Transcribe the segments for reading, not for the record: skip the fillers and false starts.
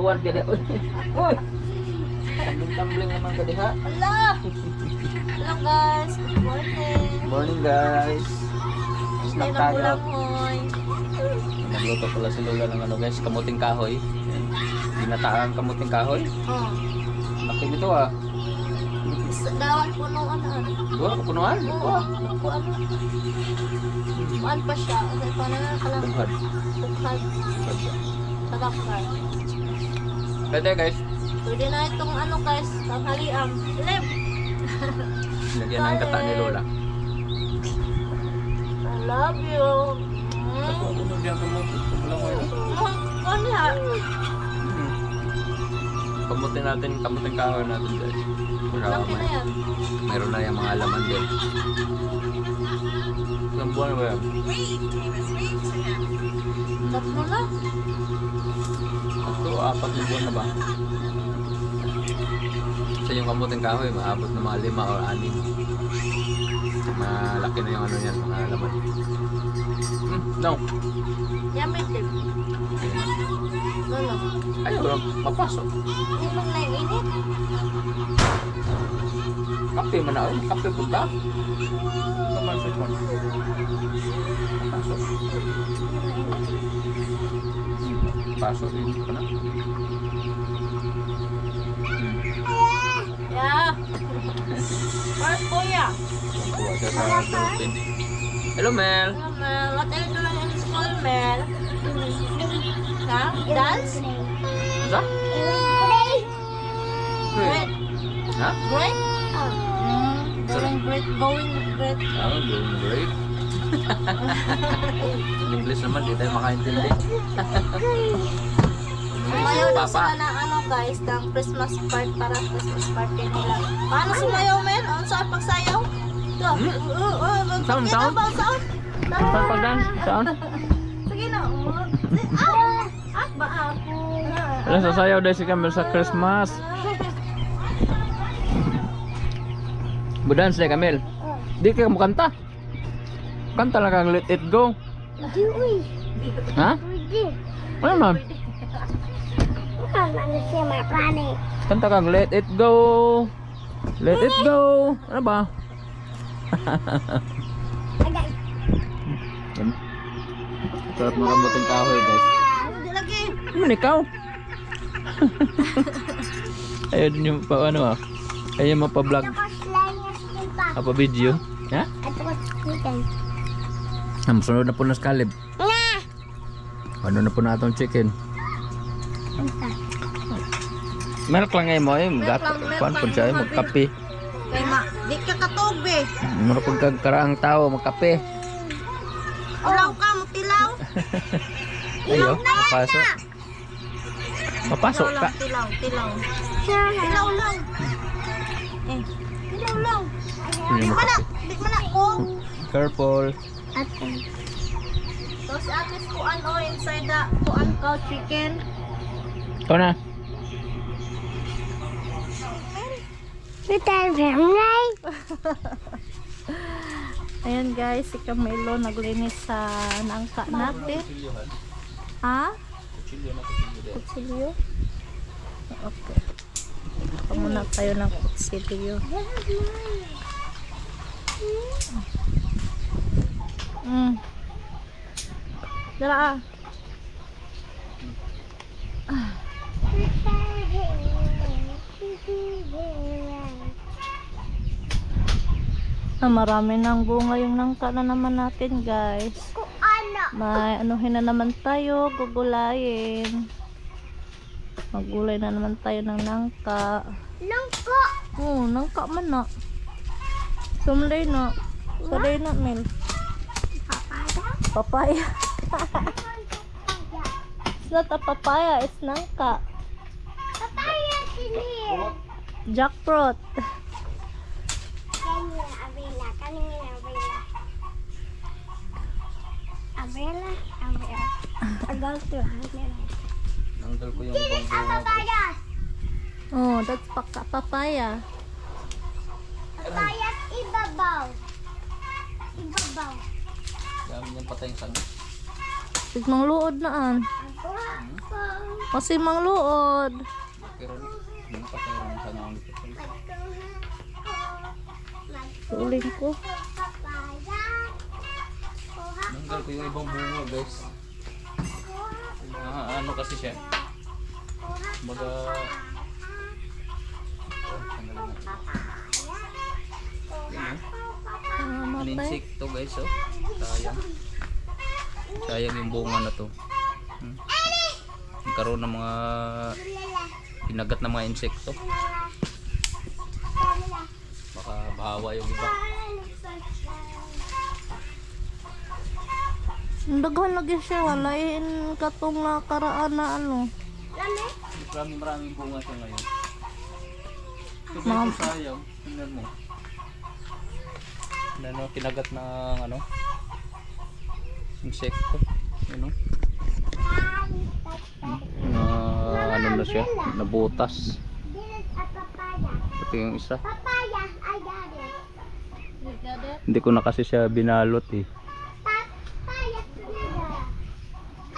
Tuwan ka diha. Uy! Tumbling naman ka diha. Hello! Hello guys! Good morning! Morning guys! Hindi na pulang hoy. Nagluto pala si Lola ng ano guys, kamuting kahoy. Ginataang kamuting kahoy. Oh. Laki nito ah. Dalawang punuan na. Dua, kapunuan? Oo. Kuan pa siya. Kasi paano na kalang Tungkad. tukhad. Sadakar. Pwede guys. Pwede na itong ano guys, tanghalian. Live! Lagyan ng gata ni Lola. I love you. Ako nagyan ka mo. Wala ko yun. Ano ha? Kamutin natin, kamuting kahoy natin guys. Para Laki na yan. mayroon na yung mga laman din. Ilang buwan na ba yan? Tatlo na. Ito, 4 na buwan na ba? Kasi yung kamuting kahoy, maabot na mga 5 or 6. Malaki na yung ano yan, mga laman. No. Yummy tip. Lolo. Ayaw, mapasok. Hindi man naiinit. Kape man na, kape po ba? Kamasok mo. Pasok. Pasok din ka na. Yeah. Where's Kuya? Kuha siya sa Philippine. Hello Mel! Hello, Mel. What are you doing in school, Mel? Ha? Dance? Sa? Great. Ha? Great? Going great. Going great. Oh, doing great. English naman, di tayo makaintindi. Sumayaw daw sila ng ano guys, ng Christmas party para Christmas party nila. Paano sumayaw, Mel? Ano saan pagsayaw? Sound, sound? Sound? Saan pag-dance? Saan? Sige na. Ba ako? Wala, sasayaw dahil si Camille sa Christmas. Budance dahil Camille. Di ka makanta. Kanta lang kang Let It Go. Ha? Ano naman? Kanta kang Let It Go. Let It Go. Ano ba? Sarap mga kamuting kahoy guys. Hindi lagi. Ano ikaw? Ayaw din yung pa ano ah. Ayaw mapa-vlog. Apa-video. Ha? Sunod na po na skalib. Ano na po na itong chicken. Milk lang ngayon mo eh. Kuhan po siya eh. Magkape. Kay ma, di ka katubi. Mura po kagkaraang tao. Magkape. Tilaw ka mo, tilaw. Ayaw. Papasok. Papasok ka. Tilaw, tilaw. Tilaw lang. Eh, tilaw lang. Di man na ko. Careful. So si atis kuan o inside the kuan cow chicken. Ito na. Ayan guys, si Camilo naglinis sa nangka natin. Ha? Kutsilyo? Okay. Baka muna tayo ng kutsilyo. Dala ah. Marami ng bunga yung nangka na naman natin guys. May anuhin na naman tayo, gugulayin. Magulay na naman tayo ng nangka. Nangka? Oo, nangka man na. Sumlay na. Salay na, Mel. Papaya. It's not a papaya, it's nangka. Papaya sini. Jackfruit. Nanggal ko yung papaya. Oh, that's papaya. Papaya ibabaw. Ibabaw. Dami niyang patay yung sabi. Tigmang luod na an. Wow. Kasi mangluod. Pero ano pa tayo sa naon dito? Uling ko. Nanggal ko yung ibang bunga guys. Ano kasi siya? Baga tanggalin natin. Yan, Mamatay. insekto guys, oh. Sayang. Sayang yung bunga na to. Nagkaroon ng mga pinagat ng mga insekto. Baka bahawa yung iba. Ang daghan lagi siya. Walain katong nakaraan na ano. Maraming bunga siya ngayon. Ito Ma'am. guys, sayang. Tingnan mo. Ano, kinagat ng ano? Insekto. Ano? Ano na siya? Nabutas. Ito yung isa. Hindi ko na kasi siya binalot eh.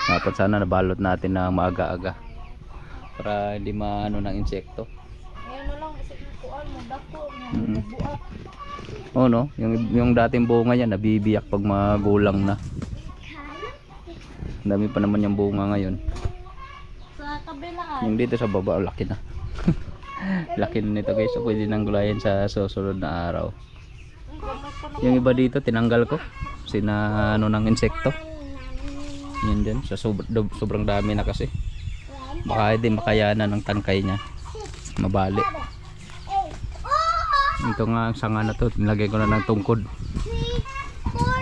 Dapat sana nabalot natin na maaga-aga para hindi maano ng insekto. Ngayon na lang kasi kuan mo dako Mm. mo buak. Oh no, yung dating bunga niya nabibiyak pag magulang na. Ang dami pa naman yung bunga ngayon. Sa kabila ay. Yung dito sa baba, laki na. Laki na nito guys, so pwede nang gulayan sa susunod na araw. Yung iba dito tinanggal ko sina ano ng insekto. Yan din, sa sobrang dami na kasi. Baka hindi makayanan ng tangkay niya. Mabali. Ito nga ang sanga na to, nilagay ko na ng tungkod.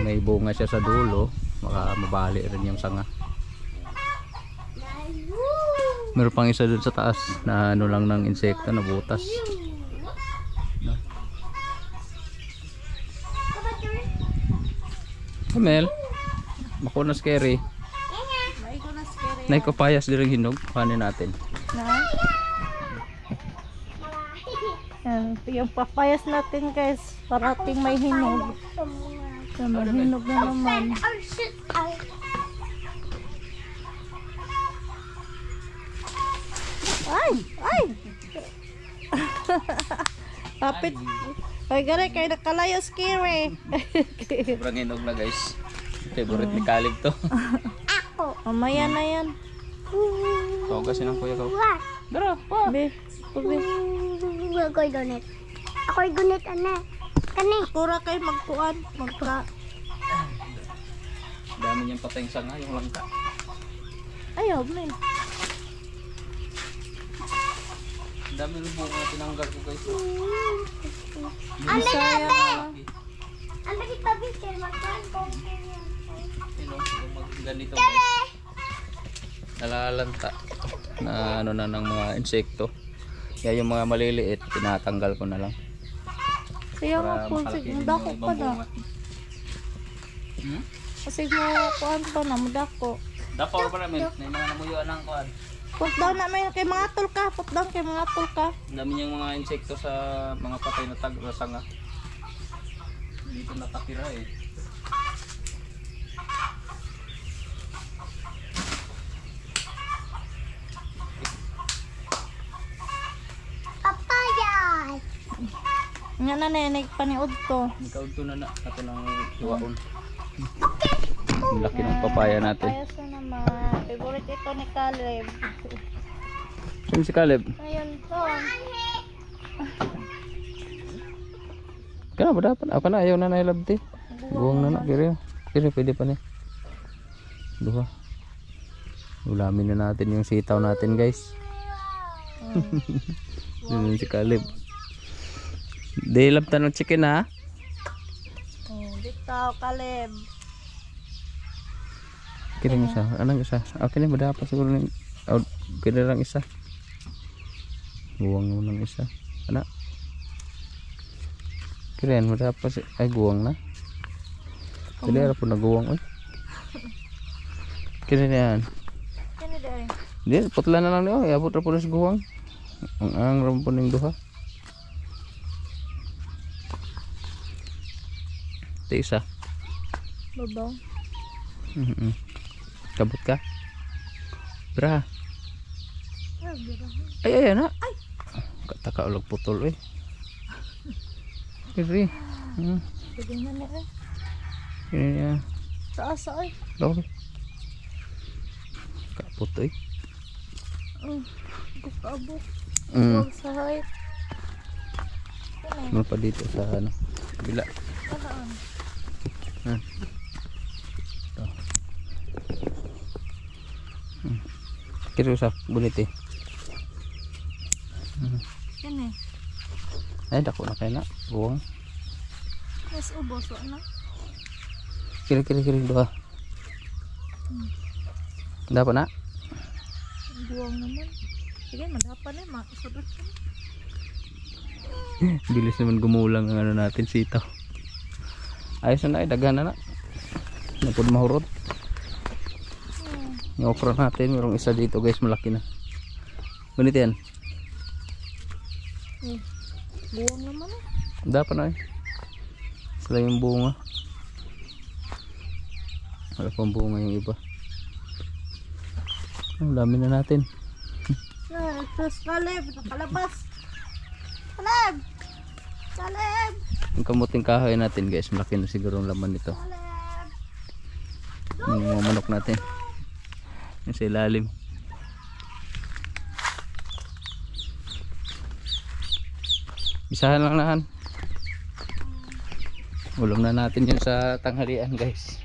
May bunga siya sa dulo, baka mabali rin yung sanga. Meron pang isa dun sa taas na ano lang ng insekto na butas. Kamel, bako na scary. May ko na scary. Naikopayas din hinog, kuhanin natin. Na. Yan, yung papayas natin guys, parating may hinog. So, may hinog na naman. Ay! Ay! Kapit. Ay, gano'n kayo nakalayo scary. Sobrang hinog na guys. Favorite ni Caleb to. Mamaya na yan. Togasin ng kuya ko. Dara, pa. Be, be. Ako'y gunit. Ako'y gunit, ana. Kani. Pura kayo magkuan. Magka. Dami niyang patayang sanga, yung langka. Ayaw, man. Dami ng bunga na tinanggal ko guys. Sayang. Ang bakit pa bitin? Magkaan ko. Sino? Ganito guys. Nalalanta. Na ano na ng mga insekto. Kaya yung mga maliliit, tinatanggal ko na lang. Sayang Para ako. makalaki din Mudako yung pa ibang na. bunga. Hmm? Kasi mo kuan pa na. Mudako. Dapaw pa namin. May mga namuyuan ng kuhan. Put down na may kay mga tol ka. Put down kay mga tol ka. Ang dami niyang mga insekto sa mga patay na tag na sanga. Dito nakatira eh. Papayas. Nga na nenig paniod to. Ikaw ito na ato ng hiwaon. Ang laki ng papaya natin. Ayos na naman. Favorite ito ni Caleb. Sino si Caleb? Ayun to. Kana ba dapat? Ako na ayaw na nailabti. Buwang na na. Kira pwede pa niya. Duha. Ulamin na natin yung sitaw natin guys. Yun si Caleb. Dilab tanong chicken ha. Dito Caleb. Kira isa. Anong isa? Okay na ba dapat siguro ng kira lang isa. Buwang mo ng isa. Anak. Kira mo dapat ay guwang na. Dili ara po naguwang oy. Kira na yan. Kani dai. Di, putla na lang niyo. Iabot ra po na sa guwang. Ang ram po ng duha. Ito isa. Babaw. Kabot ka? Bra. Ay, ayan na. Kataka ulag putol eh. Kiri. Pwede na na eh. Ini ya. Taas ay. Loh. Kaputoy. Kukabok. Mm. Huwag sa height. Ano pa dito sa ano? Kabila. Saan? Ah. Ito. Kiro sa bulit eh. Yan eh. Ay, dako na kayo na. Buwang. Mas ubos na. Kiri doa. Dapat na? Buwang naman. Sige, madapan eh. Masudot ka na. Bilis naman gumulang ang ano natin sitaw. Ayos na na, daghan na na. Napod mahurot. Yung okra natin, mayroong isa dito guys, malaki na. Ganito yan. Buwang naman eh. Dapat na eh. Sila yung bunga. Wala pang bunga yung iba. Ang dami na natin. Terus Caleb, nakalabas. Caleb! Caleb! Yung kamuting kahoy natin guys, malaki na siguro ang laman nito. Caleb! Yung mga manok natin. Yung sa ilalim. Isahan lang nahan. Ulam na natin yun sa tanghalian guys.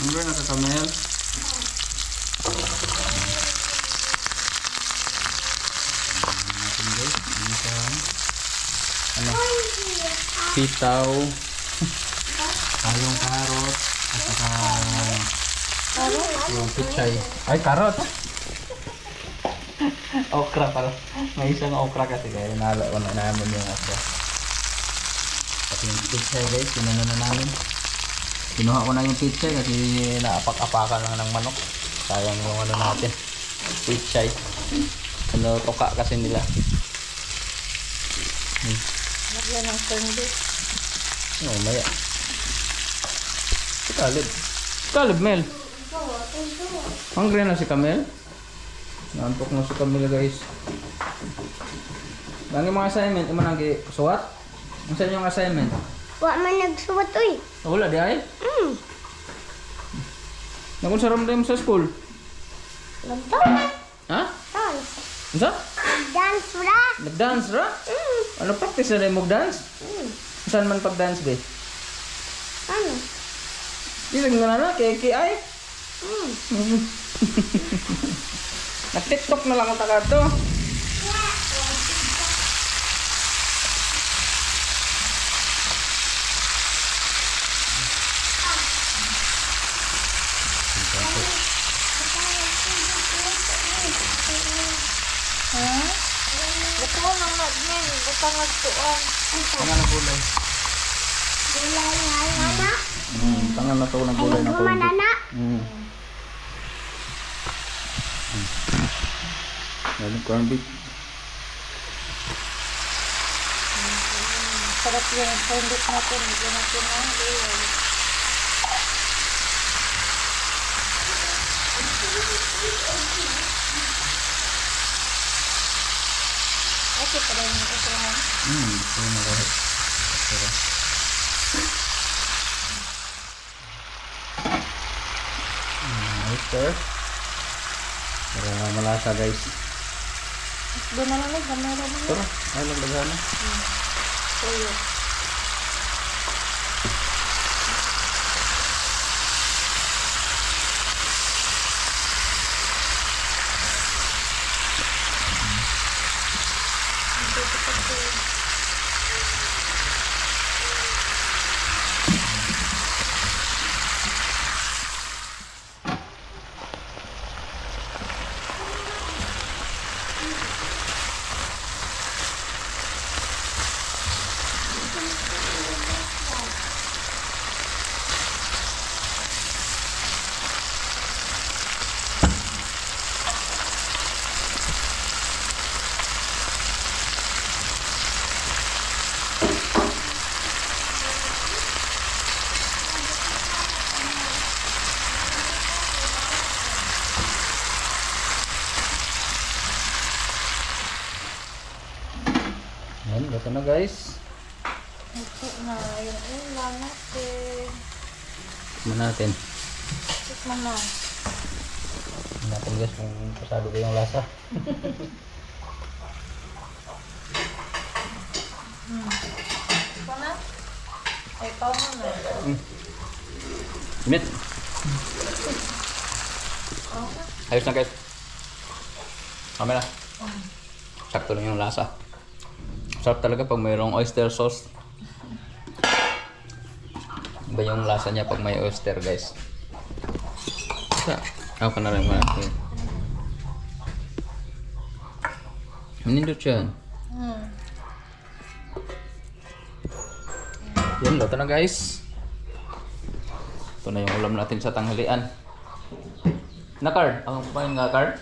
Mula na kakamel. Natin guys, ini sa ano? Sitaw, halong karot, at saka yung pichay. Ay, karot! Okra pala. May isang okra kasi kaya nalawan na namin yung okra. At yung pichay guys, sinano na namin. Kinuha ko na yung pichay kasi naapak-apakan lang ng manok. Sayang yung ano natin, pichay. Ano, toka kasi nila. Lagyan ng sandwich. Oh, maya. Si Caleb. Caleb, Mel. Hungry na si Camel. Nantok na si Camel guys. Ang mga assignment, imo nang gisuwat? Ang sa inyong assignment? Wa man nagsuwat uy. Wala di ay? Nakon sa ramdam sa school? Lantaw. Ha? Dance. Unsa? Dance ra. Nag-dance ra? Ano practice na mo dance? Saan man pag-dance be? Ano? Isang na kay ay. Nag-TikTok na lang ang taga to. Ito lang na din. Butang nagtuan. Tangan na gulay. Gulay nga na. Tangan na to na gulay na corned beef. Manana. Galing corned beef. Sarap yung sandwich natin. Bigyan natin ng gulay. Okay pa rin yung usahan. Ito na kahit. Pero. Oyster. Para malasa guys. Doon na lang kamera mo. Ito na. Ay lang bagana. Tuyo. Ito na guys. Ito na yung ulam natin. Tikman natin. Tikman na. Tikman natin guys kung pasado ko yung lasa. Ito na. Ay, pao mo na. Mit. Ayos na guys. Kami na. Sakto lang yung lasa. Sarap talaga pag mayroong oyster sauce. Iba yung lasa niya pag may oyster guys. Ako na rin mga. Manindot yan. Yan, luto na guys. Ito na yung ulam natin sa tanghalian. Na card? Ang kumain nga card?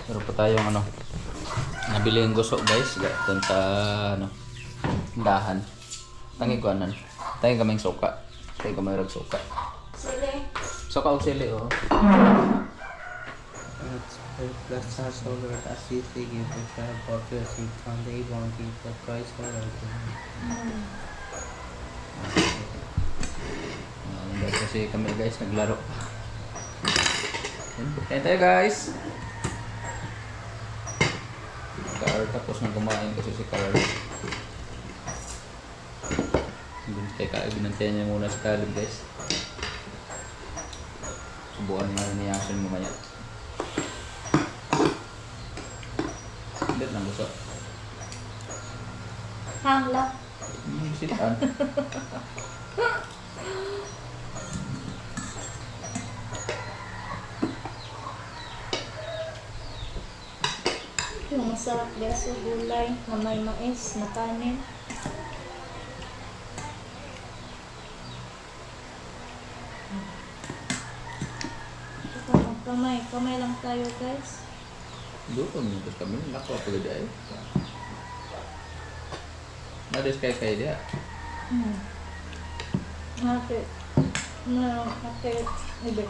Meron pa tayong ano, nabili yung guso guys. Doon sa ano, dahan. Tangi ko anan. Tangi kaming suka. Tangi kamay rag suka. Sili. Suka o sili oh. Plus solar assisting you to try focusing on the wanting the price for Kasi kami guys naglaro. Kaya tayo guys. Carl tapos nang kumain kasi si Carl. Binantayan niya muna sa kalib guys. Subukan nga niyasin mamaya. Hindi lang gusto. Hangla. Sitaan. Yung masarap guys sa gulay na may mais na kanin. Kamay lang tayo guys. Doon minutes kami. Lako apa gede ay. Nades kay dia. Nate. No, nate. Ibe.